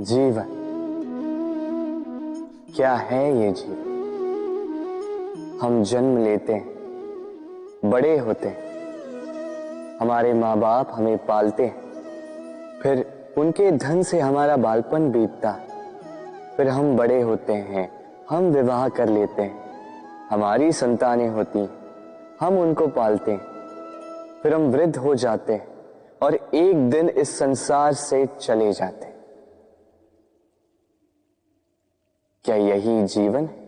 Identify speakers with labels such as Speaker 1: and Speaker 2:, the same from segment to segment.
Speaker 1: जीवन क्या है ये जीवन? हम जन्म लेते हैं, बड़े होते हैं, हमारे माँ बाप हमें पालते हैं, फिर उनके धन से हमारा बालपन बीतता है, फिर हम बड़े होते हैं, हम विवाह कर लेते हैं, हमारी संतानें होती हैं, हम उनको पालते हैं, फिर हम वृद्ध हो जाते हैं और एक दिन इस संसार से चले जाते हैं। क्या यही जीवन है?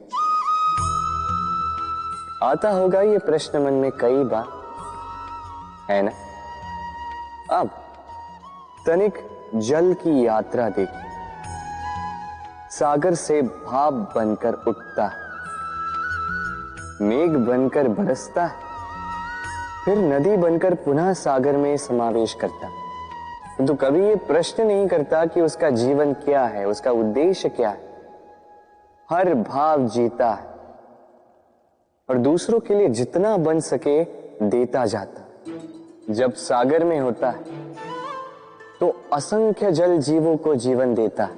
Speaker 1: आता होगा ये प्रश्न मन में कई बार, है ना? अब तनिक जल की यात्रा देखिए। सागर से भाप बनकर उठता है, मेघ बनकर बरसता है, फिर नदी बनकर पुनः सागर में समावेश करता है। किंतु कभी ये प्रश्न नहीं करता कि उसका जीवन क्या है, उसका उद्देश्य क्या है। हर भाव जीता है और दूसरों के लिए जितना बन सके देता जाता। जब सागर में होता है तो असंख्य जल जीवों को जीवन देता है।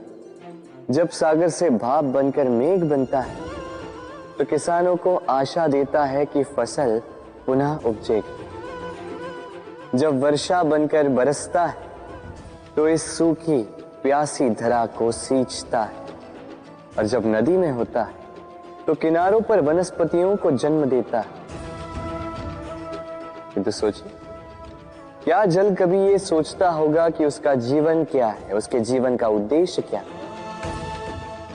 Speaker 1: जब सागर से भाप बनकर मेघ बनता है तो किसानों को आशा देता है कि फसल पुनः उपजेगी। जब वर्षा बनकर बरसता है तो इस सूखी प्यासी धरा को सींचता है। और जब नदी में होता है तो किनारों पर वनस्पतियों को जन्म देता है। तो सोचिए, क्या जल कभी ये सोचता होगा कि उसका जीवन क्या है, उसके जीवन का उद्देश्य क्या है?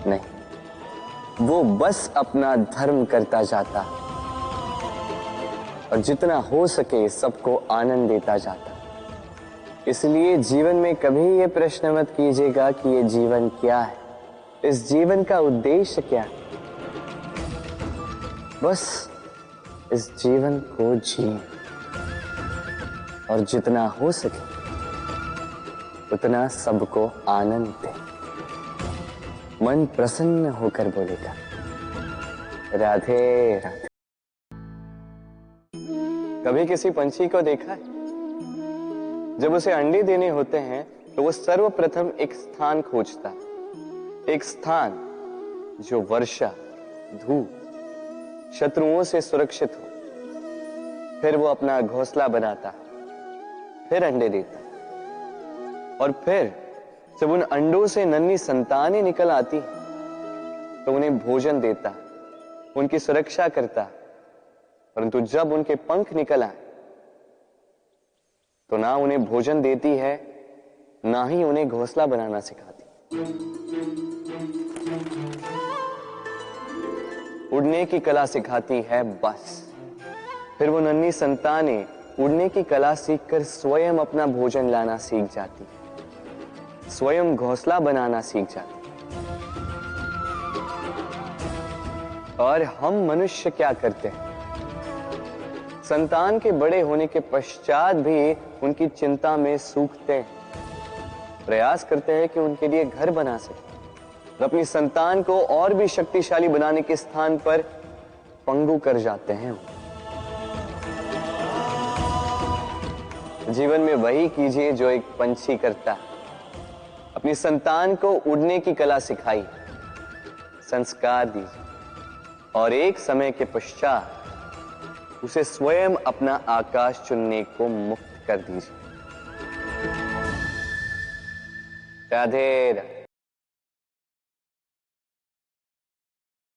Speaker 1: नहीं, वो बस अपना धर्म करता जाता है और जितना हो सके सबको आनंद देता जाता। इसलिए जीवन में कभी ये प्रश्न मत कीजिएगा कि ये जीवन क्या है, इस जीवन का उद्देश्य क्या है। बस इस जीवन को जिए और जितना हो सके उतना सबको आनंद दे। मन प्रसन्न होकर बोलेगा, राधे राधे। कभी किसी पंछी को देखा है? जब उसे अंडे देने होते हैं तो वो सर्वप्रथम एक स्थान खोजता है, एक स्थान जो वर्षा, धूप, शत्रुओं से सुरक्षित हो। फिर वो अपना घोंसला बनाता, फिर अंडे देता, और फिर जब उन अंडों से नन्ही संतानें निकल आती तो उन्हें भोजन देता, उनकी सुरक्षा करता। परंतु जब उनके पंख निकल आए तो ना उन्हें भोजन देती है, ना ही उन्हें घोंसला बनाना सिखाती। उड़ने की कला सिखाती है बस। फिर वो नन्ही संतानें उड़ने की कला सीखकर स्वयं अपना भोजन लाना सीख जाती, स्वयं घोंसला बनाना सीख जाती। और हम मनुष्य क्या करते हैं? संतान के बड़े होने के पश्चात भी उनकी चिंता में सूखते हैं, प्रयास करते हैं कि उनके लिए घर बना सके, और अपनी संतान को और भी शक्तिशाली बनाने के स्थान पर पंगु कर जाते हैं। जीवन में वही कीजिए जो एक पंछी करता है। अपनी संतान को उड़ने की कला सिखाई, संस्कार दीजिए, और एक समय के पश्चात उसे स्वयं अपना आकाश चुनने को मुक्त कर दीजिए। राधे राधे।